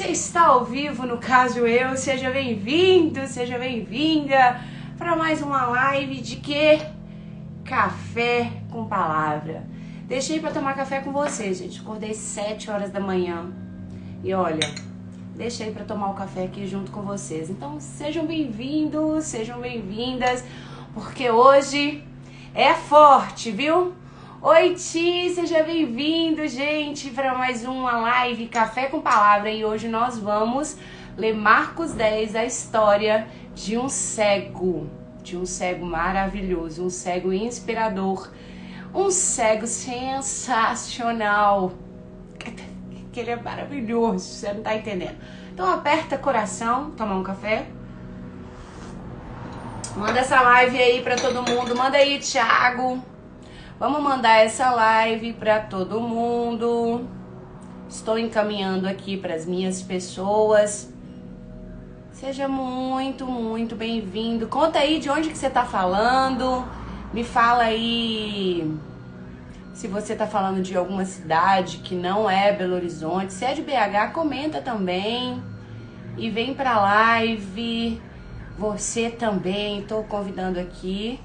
você está ao vivo, no caso eu, seja bem-vindo, seja bem-vinda para mais uma live de quê? Café com palavra. Deixei para tomar café com vocês, gente. Acordei 7 horas da manhã e olha, deixei para tomar o café aqui junto com vocês. Então sejam bem-vindos, sejam bem-vindas, porque hoje é forte, viu? Oi, Ti, seja bem-vindo, gente, para mais uma live Café com Palavra. E hoje nós vamos ler Marcos 10, a história de um cego maravilhoso, um cego inspirador, um cego sensacional, que ele é maravilhoso, você não tá entendendo. Então aperta coração, tomar um café. Manda essa live aí para todo mundo, manda aí, Thiago. Vamos mandar essa live para todo mundo. Estou encaminhando aqui para as minhas pessoas. Seja muito, muito bem-vindo. Conta aí de onde que você está falando. Me fala aí se você está falando de alguma cidade que não é Belo Horizonte. Se é de BH, comenta também. E vem para a live. Você também. Estou convidando aqui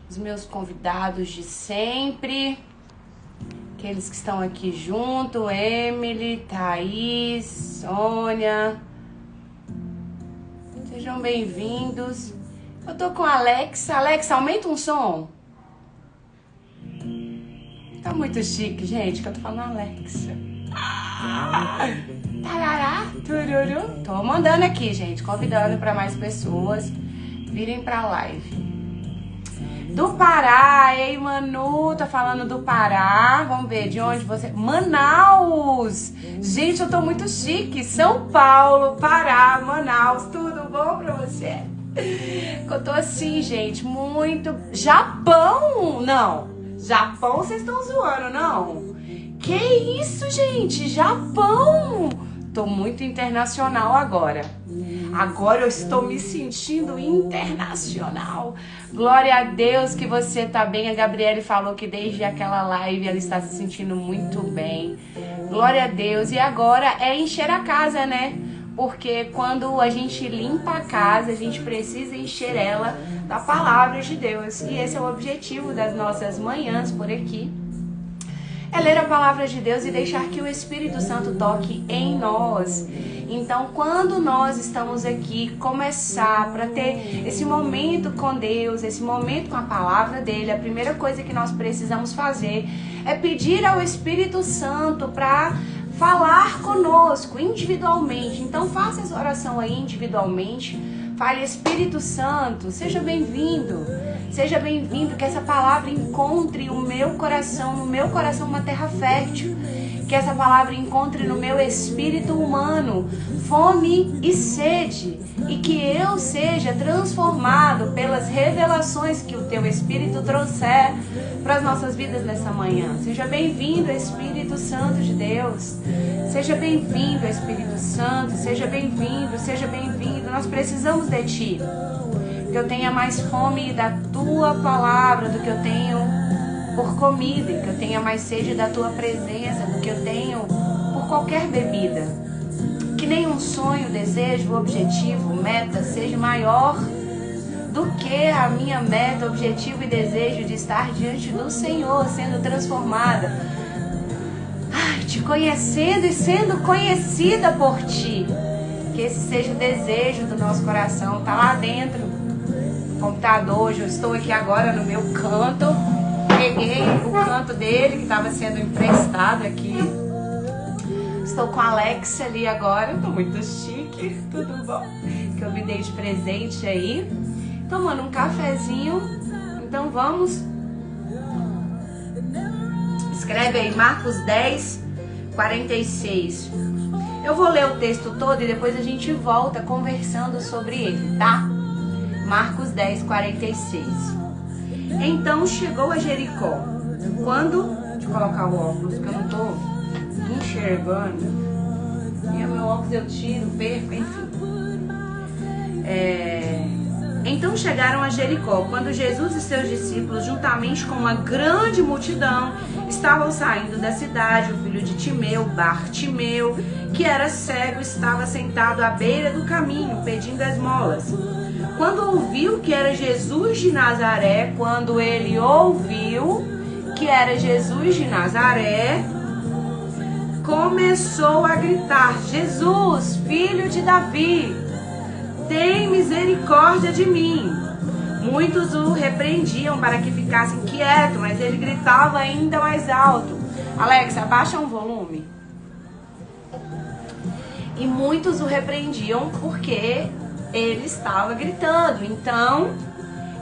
os meus convidados de sempre, aqueles que estão aqui junto, Emily, Thaís, Sônia, sejam bem-vindos. Eu tô com a Alexa. Alexa, aumenta um som. Tá muito chique, gente, que eu tô falando Alexa. Tarará, tururu. Tô mandando aqui, gente, convidando para mais pessoas virem pra live. Do Pará, ei Manu, tá falando do Pará, vamos ver de onde você... Manaus! Gente, eu tô muito chique, São Paulo, Pará, Manaus, tudo bom pra você? Eu tô assim, gente, muito... Japão! Não, Japão vocês estão zoando, não? Que isso, gente, Japão! Tô muito internacional agora. Agora eu estou me sentindo internacional. Glória a Deus que você tá bem. A Gabriele falou que desde aquela live ela está se sentindo muito bem. Glória a Deus. E agora é encher a casa, né? Porque quando a gente limpa a casa, a gente precisa encher ela da palavra de Deus. E esse é o objetivo das nossas manhãs por aqui. É ler a palavra de Deus e deixar que o Espírito Santo toque em nós. Então, quando nós estamos aqui, começar para ter esse momento com Deus, esse momento com a palavra dele, a primeira coisa que nós precisamos fazer é pedir ao Espírito Santo para falar conosco individualmente. Então, faça essa oração aí individualmente. Fale, Espírito Santo, seja bem-vindo. Seja bem-vindo, que essa palavra encontre o meu coração, no meu coração uma terra fértil. Que essa palavra encontre no meu espírito humano fome e sede. E que eu seja transformado pelas revelações que o teu Espírito trouxer para as nossas vidas nessa manhã. Seja bem-vindo, Espírito Santo de Deus. Seja bem-vindo, Espírito Santo. Seja bem-vindo, seja bem-vindo. Nós precisamos de Ti. Que eu tenha mais fome da Tua palavra do que eu tenho por comida, que eu tenha mais sede da Tua presença do que eu tenho por qualquer bebida. Que nenhum sonho, desejo, objetivo, meta seja maior do que a minha meta, objetivo e desejo de estar diante do Senhor, sendo transformada, Te conhecendo e sendo conhecida por Ti. Que esse seja o desejo do nosso coração, tá lá dentro. Computador, hoje eu estou aqui agora no meu canto, peguei o canto dele que estava sendo emprestado aqui, estou com a Alexa ali agora, tô muito chique, tudo bom, que eu me dei de presente aí, tomando um cafezinho. Então vamos, escreve aí Marcos 10, 46, eu vou ler o texto todo e depois a gente volta conversando sobre ele, tá? Marcos 10, 46. Então chegou a Jericó. Quando... Deixa eu colocar o óculos, que eu não tô enxergando. E o meu óculos eu tiro, perco, enfim. Então chegaram a Jericó, quando Jesus e seus discípulos, juntamente com uma grande multidão, estavam saindo da cidade. O filho de Timeu, Bartimeu, que era cego, estava sentado à beira do caminho, pedindo esmolas. Quando ouviu que era Jesus de Nazaré, começou a gritar: Jesus, filho de Davi, tem misericórdia de mim. Muitos o repreendiam para que ficasse quieto, mas ele gritava ainda mais alto. Alexa, abaixa um volume. E muitos o repreendiam porque ele estava gritando. Então,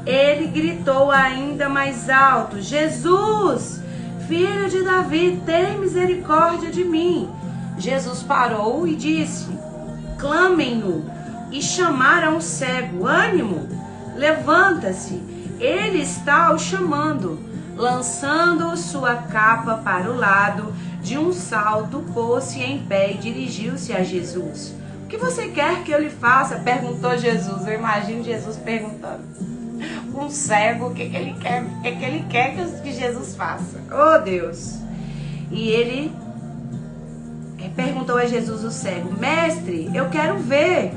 ele gritou ainda mais alto: Jesus, filho de Davi, tem misericórdia de mim. Jesus parou e disse: clamem-no. E chamaram o cego: ânimo, levanta-se, ele está o chamando. Lançando sua capa para o lado, de um salto pôs-se em pé e dirigiu-se a Jesus. O que você quer que eu lhe faça? Perguntou Jesus. Eu imagino Jesus perguntando. Um cego, o que ele quer? O que ele quer que Jesus faça? Oh, Deus! E ele perguntou a Jesus, o cego: mestre, eu quero ver.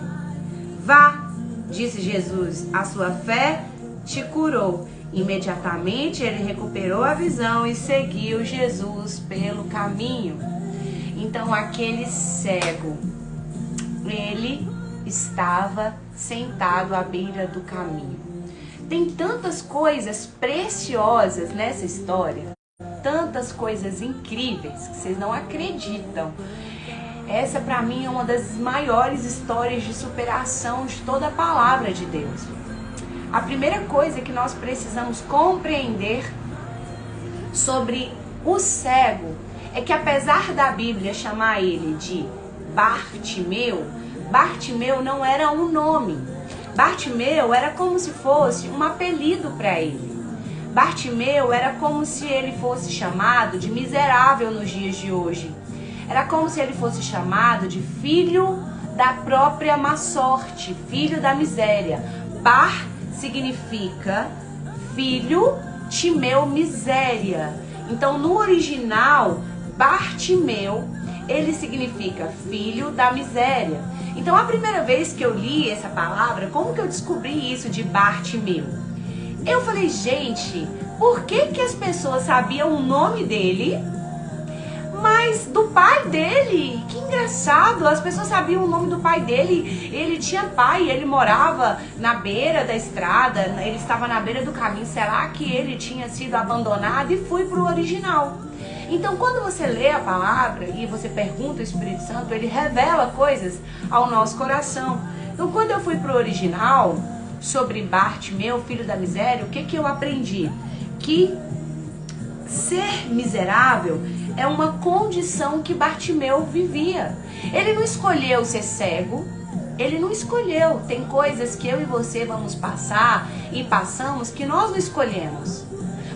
Vá, disse Jesus, a sua fé te curou. Imediatamente ele recuperou a visão e seguiu Jesus pelo caminho. Então aquele cego, ele estava sentado à beira do caminho. Tem tantas coisas preciosas nessa história, tantas coisas incríveis que vocês não acreditam. Essa para mim é uma das maiores histórias de superação de toda a palavra de Deus. A primeira coisa que nós precisamos compreender sobre o cego é que, apesar da Bíblia chamar ele de Bartimeu, Bartimeu não era um nome. Bartimeu era como se fosse um apelido para ele. Bartimeu era como se ele fosse chamado de miserável nos dias de hoje. Era como se ele fosse chamado de filho da própria má sorte, filho da miséria. Bar significa filho, Timeu, miséria. Então, no original, Bartimeu, ele significa filho da miséria. Então, a primeira vez que eu li essa palavra, como que eu descobri isso de Bartimeu? Eu falei, gente, por que as pessoas sabiam o nome dele, mas do pai dele? Que engraçado, as pessoas sabiam o nome do pai dele. Ele tinha pai, ele morava na beira da estrada, ele estava na beira do caminho. Será que ele tinha sido abandonado? E fui para o original. Então, quando você lê a palavra e você pergunta ao Espírito Santo, ele revela coisas ao nosso coração. Então, quando eu fui para o original, sobre Bartimeu, filho da miséria, o que eu aprendi? Que ser miserável é uma condição que Bartimeu vivia. Ele não escolheu ser cego, ele não escolheu. Tem coisas que eu e você vamos passar e passamos que nós não escolhemos.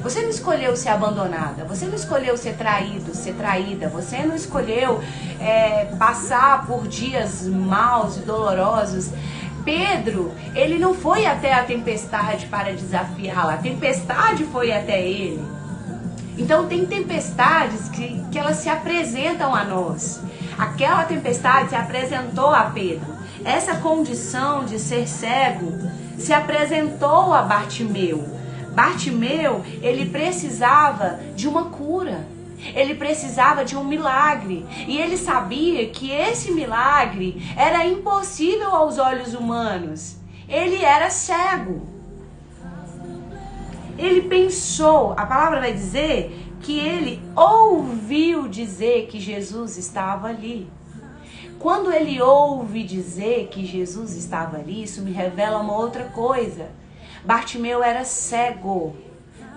Você não escolheu ser abandonada, você não escolheu ser traído, ser traída, você não escolheu passar por dias maus e dolorosos. Pedro, ele não foi até a tempestade para desafiá-la, a tempestade foi até ele. Então tem tempestades que elas se apresentam a nós. Aquela tempestade se apresentou a Pedro. Essa condição de ser cego se apresentou a Bartimeu. Bartimeu, ele precisava de uma cura. Ele precisava de um milagre. E ele sabia que esse milagre era impossível aos olhos humanos. Ele era cego. Ele pensou, a palavra vai dizer que ele ouviu dizer que Jesus estava ali. Quando ele ouve dizer que Jesus estava ali, isso me revela uma outra coisa. Bartimeu era cego,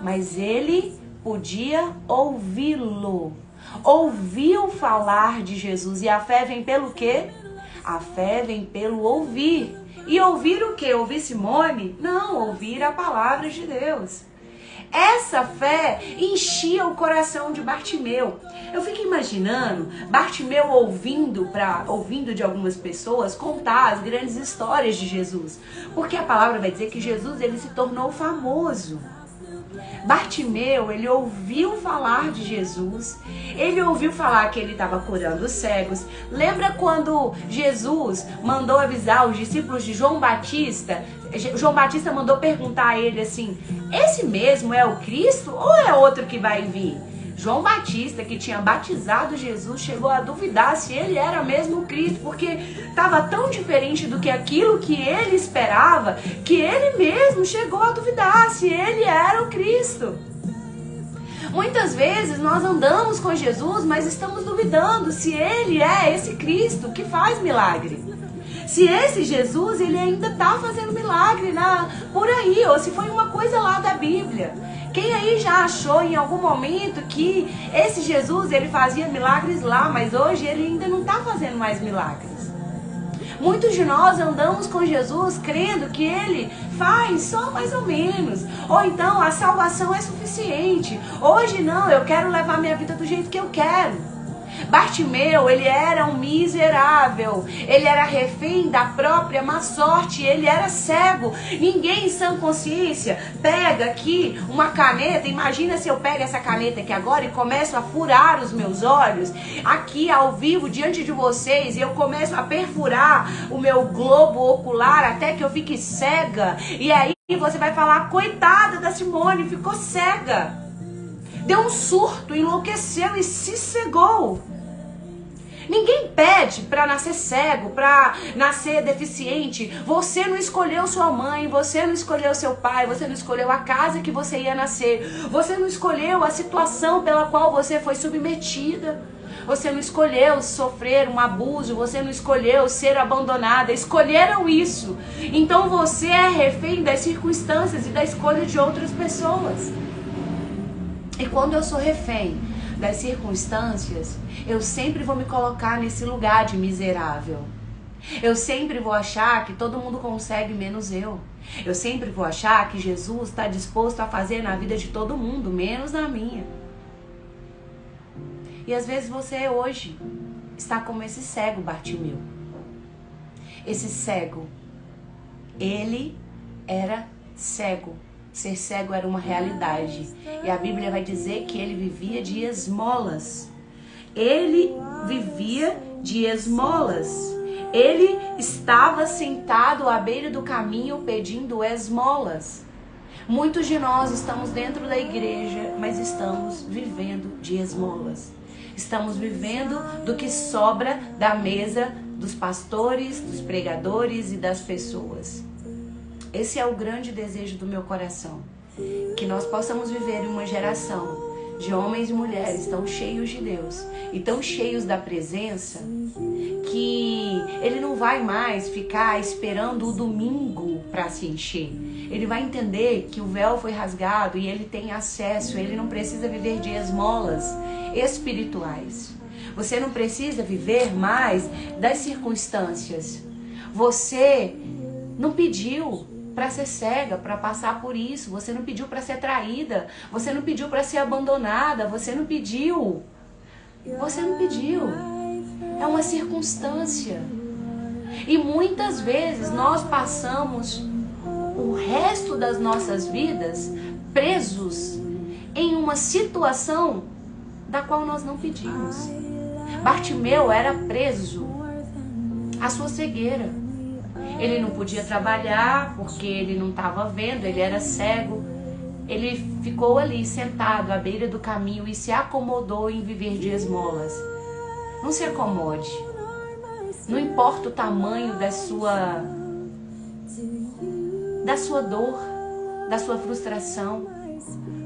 mas ele podia ouvi-lo. Ouviu falar de Jesus. E a fé vem pelo quê? A fé vem pelo ouvir. E ouvir o quê? Ouvir Simone? Não, ouvir a palavra de Deus. Essa fé enchia o coração de Bartimeu. Eu fico imaginando Bartimeu ouvindo de algumas pessoas contar as grandes histórias de Jesus. Porque a palavra vai dizer que Jesus ele se tornou famoso. Bartimeu, ele ouviu falar de Jesus, ele ouviu falar que ele estava curando os cegos. Lembra quando Jesus mandou avisar os discípulos de João Batista? João Batista mandou perguntar a ele assim: esse mesmo é o Cristo ou é outro que vai vir? João Batista, que tinha batizado Jesus, chegou a duvidar se ele era mesmo o Cristo, porque estava tão diferente do que aquilo que ele esperava, que ele mesmo chegou a duvidar se ele era o Cristo. Muitas vezes nós andamos com Jesus, mas estamos duvidando se ele é esse Cristo que faz milagre. Se esse Jesus, ele ainda está fazendo milagre por aí, ou se foi uma coisa lá da Bíblia. Quem aí já achou em algum momento que esse Jesus, ele fazia milagres lá, mas hoje ele ainda não está fazendo mais milagres? Muitos de nós andamos com Jesus crendo que ele faz só mais ou menos. Ou então a salvação é suficiente. Hoje não, eu quero levar minha vida do jeito que eu quero. Bartimeu, ele era um miserável, ele era refém da própria má sorte, ele era cego. Ninguém em sã consciência pega aqui uma caneta, imagina se eu pego essa caneta aqui agora e começo a furar os meus olhos, aqui ao vivo, diante de vocês, e eu começo a perfurar o meu globo ocular até que eu fique cega, e aí você vai falar: coitada da Simone, ficou cega. Deu um surto, enlouqueceu e se cegou. Ninguém pede para nascer cego, para nascer deficiente. Você não escolheu sua mãe, você não escolheu seu pai, você não escolheu a casa que você ia nascer. Você não escolheu a situação pela qual você foi submetida. Você não escolheu sofrer um abuso, você não escolheu ser abandonada. Escolheram isso. Então você é refém das circunstâncias e da escolha de outras pessoas. E quando eu sou refém das circunstâncias, eu sempre vou me colocar nesse lugar de miserável. Eu sempre vou achar que todo mundo consegue menos eu. Eu sempre vou achar que Jesus está disposto a fazer na vida de todo mundo, menos na minha. E às vezes você hoje está como esse cego Bartimeu. Esse cego, ele era cego. Ser cego era uma realidade. E a Bíblia vai dizer que ele vivia de esmolas. Ele vivia de esmolas. Ele estava sentado à beira do caminho pedindo esmolas. Muitos de nós estamos dentro da igreja, mas estamos vivendo de esmolas. Estamos vivendo do que sobra da mesa dos pastores, dos pregadores e das pessoas. Esse é o grande desejo do meu coração, que nós possamos viver em uma geração de homens e mulheres tão cheios de Deus e tão cheios da presença, que ele não vai mais ficar esperando o domingo para se encher. Ele vai entender que o véu foi rasgado e ele tem acesso, ele não precisa viver de esmolas espirituais. Você não precisa viver mais das circunstâncias. Você não pediu para ser cega, para passar por isso. Você não pediu para ser traída. Você não pediu para ser abandonada. Você não pediu. Você não pediu. É uma circunstância. E muitas vezes nós passamos o resto das nossas vidas presos em uma situação da qual nós não pedimos. Bartimeu era preso à sua cegueira. Ele não podia trabalhar porque ele não estava vendo, ele era cego. Ele ficou ali sentado à beira do caminho e se acomodou em viver de esmolas. Não se acomode. Não importa o tamanho da sua dor, da sua frustração.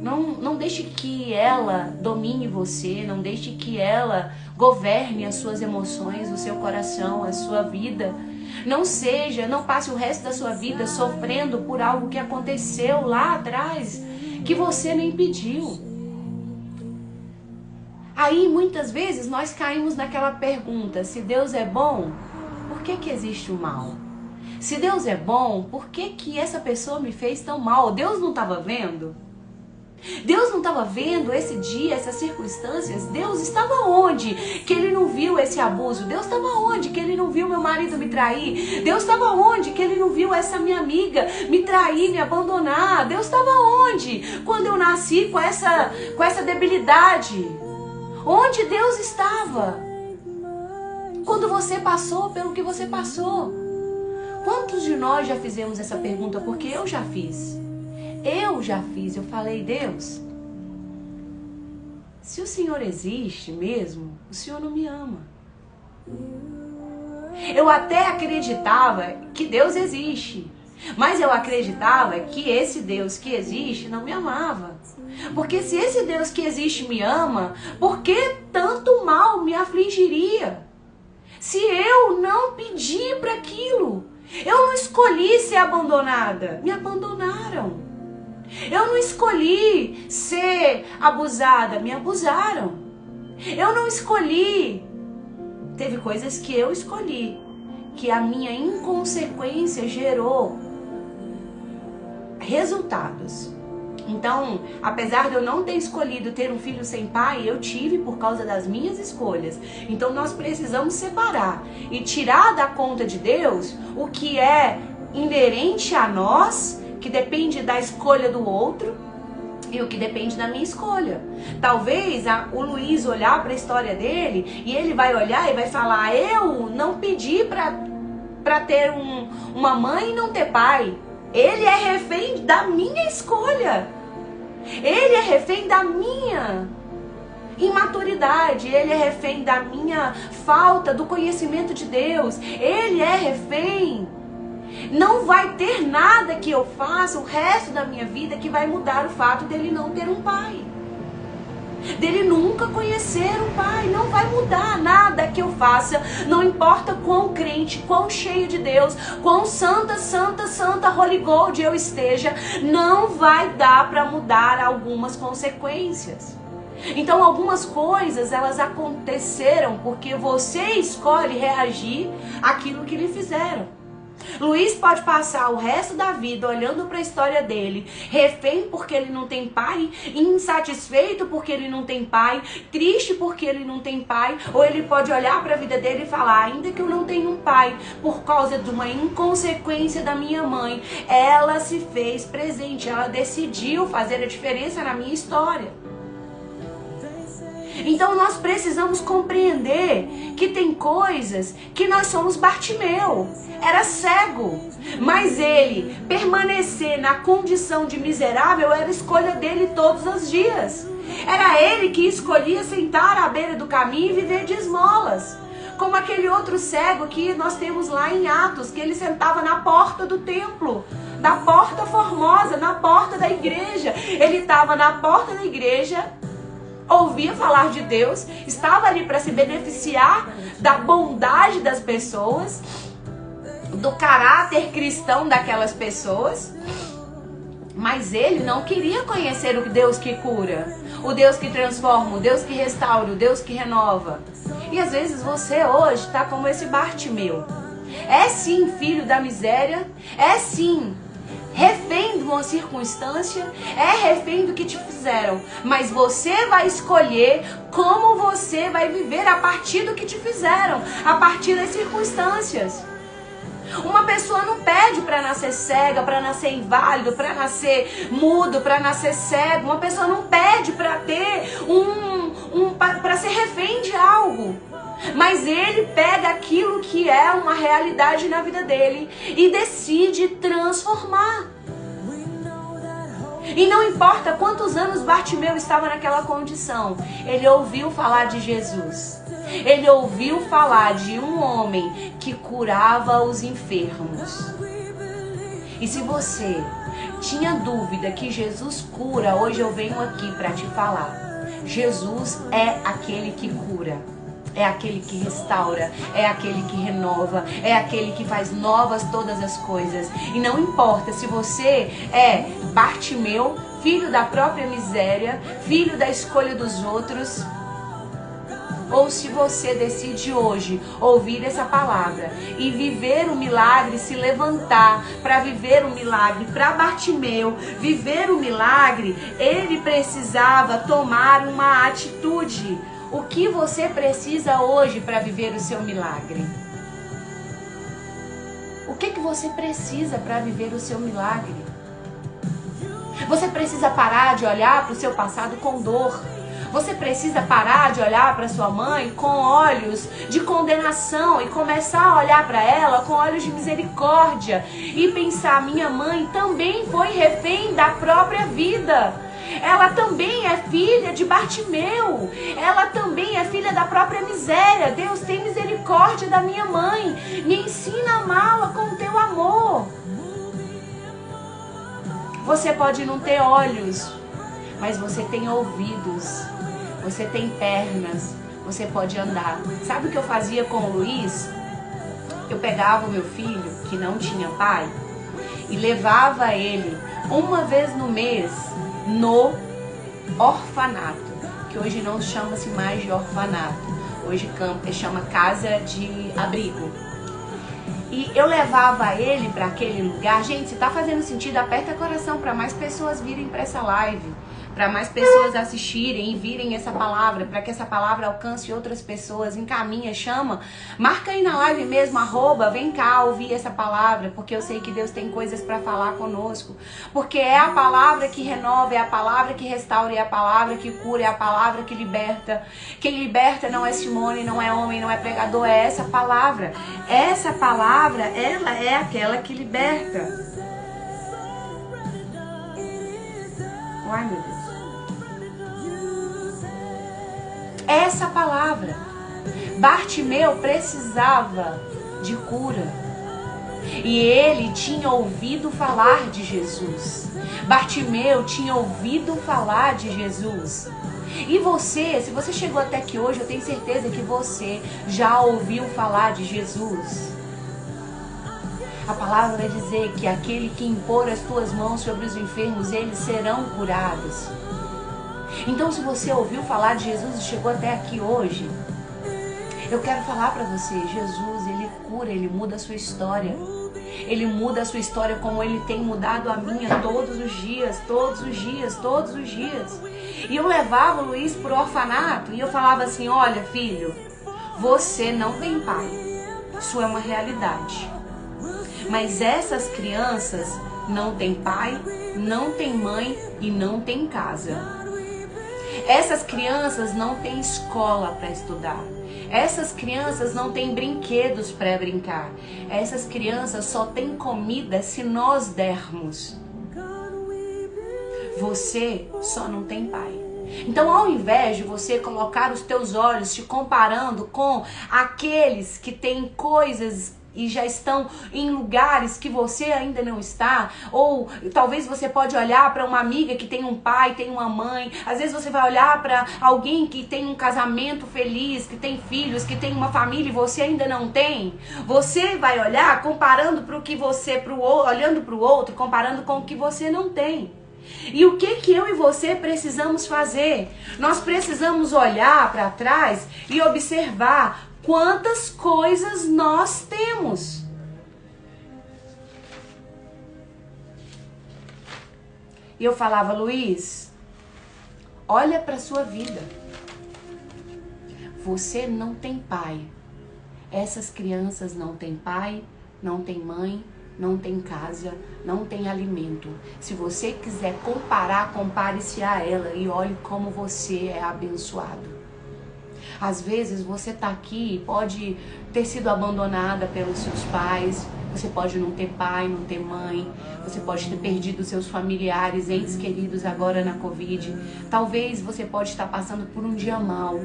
Não deixe que ela domine você, não deixe que ela governe as suas emoções, o seu coração, a sua vida. Não passe o resto da sua vida sofrendo por algo que aconteceu lá atrás, que você nem pediu. Aí muitas vezes nós caímos naquela pergunta: se Deus é bom, por que existe o mal? Se Deus é bom, por que essa pessoa me fez tão mal? Deus não estava vendo? Deus não estava vendo esse dia, essas circunstâncias? Deus estava onde que Ele não viu esse abuso? Deus estava onde que Ele não viu meu marido me trair? Deus estava onde que Ele não viu essa minha amiga me trair, me abandonar? Deus estava onde quando eu nasci com essa debilidade? Onde Deus estava quando você passou pelo que você passou? Quantos de nós já fizemos essa pergunta? Porque eu já fiz. Eu falei, Deus, se o Senhor existe mesmo, o Senhor não me ama. Eu até acreditava que Deus existe, mas eu acreditava que esse Deus que existe não me amava. Porque se esse Deus que existe me ama, por que tanto mal me afligiria? Se eu não pedi para aquilo, eu não escolhi ser abandonada, me abandonaram. Eu não escolhi ser abusada, me abusaram. Eu não escolhi. Teve coisas que eu escolhi, que a minha inconsequência gerou resultados. Então, apesar de eu não ter escolhido ter um filho sem pai, eu tive por causa das minhas escolhas. Então nós precisamos separar e tirar da conta de Deus o que é inerente a nós, que depende da escolha do outro, e o que depende da minha escolha. Talvez o Luiz olhar para a história dele e ele vai olhar e vai falar, eu não pedi para ter uma mãe e não ter pai. Ele é refém da minha escolha. Ele é refém da minha imaturidade. Ele é refém da minha falta do conhecimento de Deus. Ele é refém. Não vai ter nada que eu faça o resto da minha vida que vai mudar o fato dele não ter um pai. Dele nunca conhecer um pai. Não vai mudar nada que eu faça. Não importa quão crente, quão cheio de Deus, quão santa, santa, santa, Holy Gold eu esteja, não vai dar para mudar algumas consequências. Então algumas coisas elas aconteceram porque você escolhe reagir àquilo que lhe fizeram. Luiz pode passar o resto da vida olhando para a história dele, refém porque ele não tem pai, insatisfeito porque ele não tem pai, triste porque ele não tem pai, ou ele pode olhar para a vida dele e falar, ainda que eu não tenha um pai, por causa de uma inconsequência da minha mãe, ela se fez presente, ela decidiu fazer a diferença na minha história. Então nós precisamos compreender que tem coisas que nós somos Bartimeu, era cego, mas ele permanecer na condição de miserável era escolha dele todos os dias. Era ele que escolhia sentar à beira do caminho e viver de esmolas. Como aquele outro cego que nós temos lá em Atos, que ele sentava na porta do templo, na porta formosa, na porta da igreja. Ele estava na porta da igreja, ouvia falar de Deus, estava ali para se beneficiar da bondade das pessoas, do caráter cristão daquelas pessoas, mas ele não queria conhecer o Deus que cura, o Deus que transforma, o Deus que restaura, o Deus que renova. E às vezes você hoje está como esse Bartimeu. É sim filho da miséria, é sim refém de uma circunstância, é refém do que te fizeram, mas você vai escolher como você vai viver a partir do que te fizeram, a partir das circunstâncias. Uma pessoa não pede para nascer cega, para nascer inválido, para nascer mudo, para nascer cego. Uma pessoa não pede para ter para ser refém de algo. Mas ele pega aquilo que é uma realidade na vida dele e decide transformar. E não importa quantos anos Bartimeu estava naquela condição, ele ouviu falar de Jesus. Ele ouviu falar de um homem que curava os enfermos. E se você tinha dúvida que Jesus cura, hoje eu venho aqui para te falar. Jesus é aquele que cura. É aquele que restaura, é aquele que renova, é aquele que faz novas todas as coisas. E não importa se você é Bartimeu, filho da própria miséria, filho da escolha dos outros, ou se você decide hoje ouvir essa palavra e viver o milagre, se levantar para viver o milagre, para Bartimeu viver o milagre, ele precisava tomar uma atitude. O que você precisa hoje para viver o seu milagre? O que você precisa para viver o seu milagre? Você precisa parar de olhar para o seu passado com dor. Você precisa parar de olhar para sua mãe com olhos de condenação e começar a olhar para ela com olhos de misericórdia e pensar: minha mãe também foi refém da própria vida. Ela também é filha de Bartimeu. Ela também é filha da própria miséria. Deus, tem misericórdia da minha mãe. Me ensina a amá-la com o teu amor. Você pode não ter olhos, mas você tem ouvidos. Você tem pernas. Você pode andar. Sabe o que eu fazia com o Luiz? Eu pegava o meu filho, que não tinha pai, e levava ele uma vez no mês no orfanato, que hoje não chama-se mais de orfanato, hoje chama casa de abrigo. E eu levava ele para aquele lugar. Gente, se tá fazendo sentido, aperta o coração para mais pessoas virem para essa live, para mais pessoas assistirem e virem essa palavra, para que essa palavra alcance outras pessoas. Encaminha, chama, marca aí na live mesmo, @, vem cá ouvir essa palavra, porque eu sei que Deus tem coisas para falar conosco, porque é a palavra que renova, é a palavra que restaura, é a palavra que cura, é a palavra que liberta. Quem liberta não é Simone, não é homem, não é pregador, é essa palavra. Essa palavra, ela é aquela que liberta. Ai, meu Deus. Essa palavra. Bartimeu precisava de cura. E ele tinha ouvido falar de Jesus. Bartimeu tinha ouvido falar de Jesus. E você, se você chegou até aqui hoje, eu tenho certeza que você já ouviu falar de Jesus. A palavra vai dizer que aquele que impor as tuas mãos sobre os enfermos, eles serão curados. Então, se você ouviu falar de Jesus e chegou até aqui hoje, eu quero falar para você: Jesus, ele cura, ele muda a sua história. Ele muda a sua história como ele tem mudado a minha todos os dias, todos os dias, todos os dias. E eu levava o Luiz pro orfanato e eu falava assim: olha, filho, você não tem pai. Isso é uma realidade. Mas essas crianças não têm pai, não têm mãe e não têm casa. Essas crianças não têm escola para estudar. Essas crianças não têm brinquedos para brincar. Essas crianças só têm comida se nós dermos. Você só não tem pai. Então, ao invés de você colocar os teus olhos se comparando com aqueles que têm coisas e já estão em lugares que você ainda não está, ou talvez você pode olhar para uma amiga que tem um pai, tem uma mãe, às vezes você vai olhar para alguém que tem um casamento feliz, que tem filhos, que tem uma família e você ainda não tem. Você vai olhar comparando para o que você, olhando para o outro, comparando com o que você não tem. E o que eu e você precisamos fazer? Nós precisamos olhar para trás e observar quantas coisas nós temos. E eu falava: Luiz, olha para sua vida. Você não tem pai. Essas crianças não têm pai, não têm mãe, não tem casa, não tem alimento. Se você quiser comparar, compare-se a ela e olhe como você é abençoado. Às vezes você está aqui e pode ter sido abandonada pelos seus pais, você pode não ter pai, não ter mãe, você pode ter perdido seus familiares, entes queridos agora na Covid. Talvez você pode estar passando por um dia mau,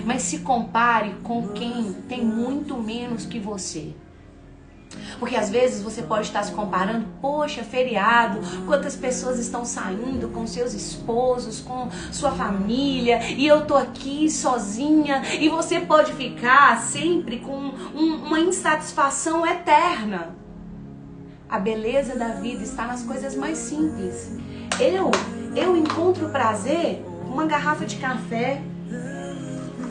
mas se compare com quem tem muito menos que você. Porque às vezes você pode estar se comparando: poxa, feriado, quantas pessoas estão saindo com seus esposos, com sua família, e eu tô aqui sozinha. E você pode ficar sempre com uma insatisfação eterna. A beleza da vida está nas coisas mais simples. Eu encontro prazer com uma garrafa de café,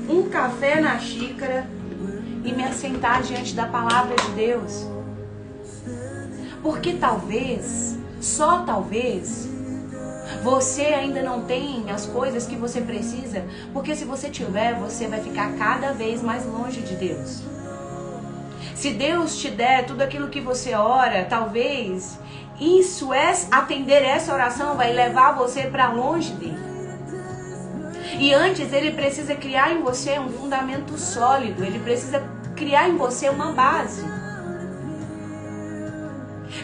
um café na xícara e me assentar diante da palavra de Deus. Porque talvez, só talvez, você ainda não tem as coisas que você precisa, porque se você tiver, você vai ficar cada vez mais longe de Deus. Se Deus te der tudo aquilo que você ora, talvez atender essa oração vai levar você para longe dele. E antes ele precisa criar em você um fundamento sólido, ele precisa criar em você uma base.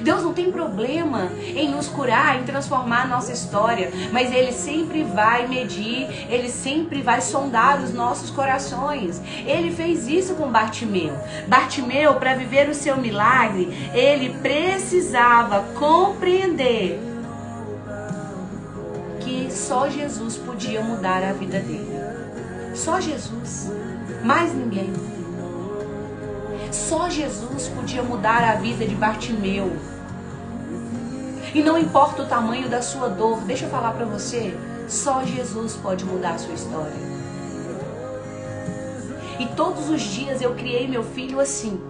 Deus não tem problema em nos curar, em transformar a nossa história, mas Ele sempre vai medir, Ele sempre vai sondar os nossos corações. Ele fez isso com Bartimeu. Bartimeu, para viver o seu milagre, ele precisava compreender que só Jesus podia mudar a vida dele. Só Jesus, mais ninguém. Só Jesus podia mudar a vida de Bartimeu. E não importa o tamanho da sua dor, deixa eu falar pra você, só Jesus pode mudar a sua história. E todos os dias eu criei meu filho assim.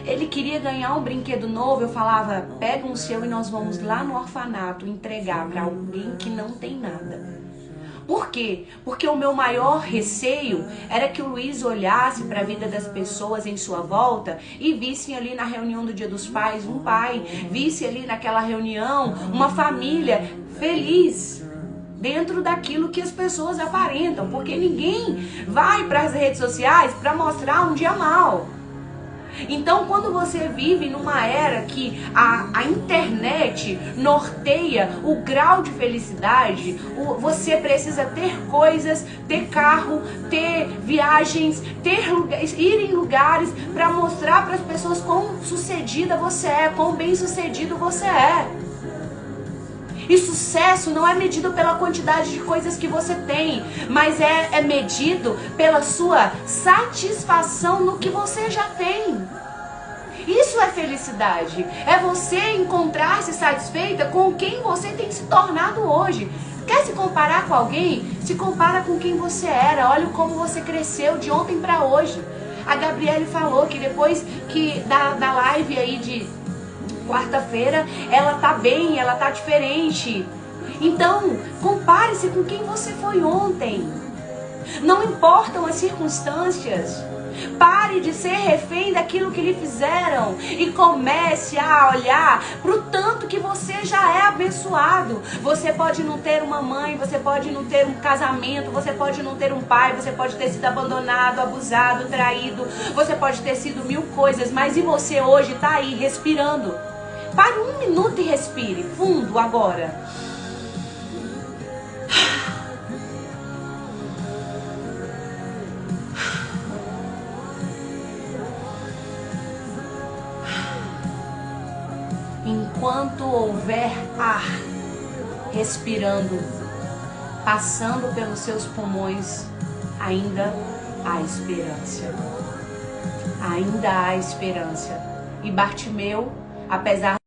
Ele queria ganhar um brinquedo novo, eu falava, pega um seu e nós vamos lá no orfanato entregar pra alguém que não tem nada. Por quê? Porque o meu maior receio era que o Luiz olhasse para a vida das pessoas em sua volta e visse ali na reunião do Dia dos Pais um pai, visse ali naquela reunião uma família feliz dentro daquilo que as pessoas aparentam, porque ninguém vai para as redes sociais para mostrar um dia mal. Então, quando você vive numa era que a internet norteia o grau de felicidade, você precisa ter coisas, ter carro, ter viagens, ir em lugares para mostrar para as pessoas quão sucedida você é, quão bem sucedido você é. E sucesso não é medido pela quantidade de coisas que você tem, mas é medido pela sua satisfação no que você já tem. Isso é felicidade. É você encontrar-se satisfeita com quem você tem se tornado hoje. Quer se comparar com alguém? Se compara com quem você era. Olha como você cresceu de ontem para hoje. A Gabriele falou que depois da live aí de quarta-feira, ela tá bem, ela tá diferente. Então, compare-se com quem você foi ontem. Não importam as circunstâncias. Pare de ser refém daquilo que lhe fizeram e comece a olhar para o tanto que você já é abençoado. Você pode não ter uma mãe, você pode não ter um casamento, você pode não ter um pai, você pode ter sido abandonado, abusado, traído, você pode ter sido mil coisas, mas e você hoje está aí respirando? Pare um minuto e respire fundo agora. Enquanto houver ar respirando, passando pelos seus pulmões, ainda há esperança. Ainda há esperança. E Bartimeu, apesar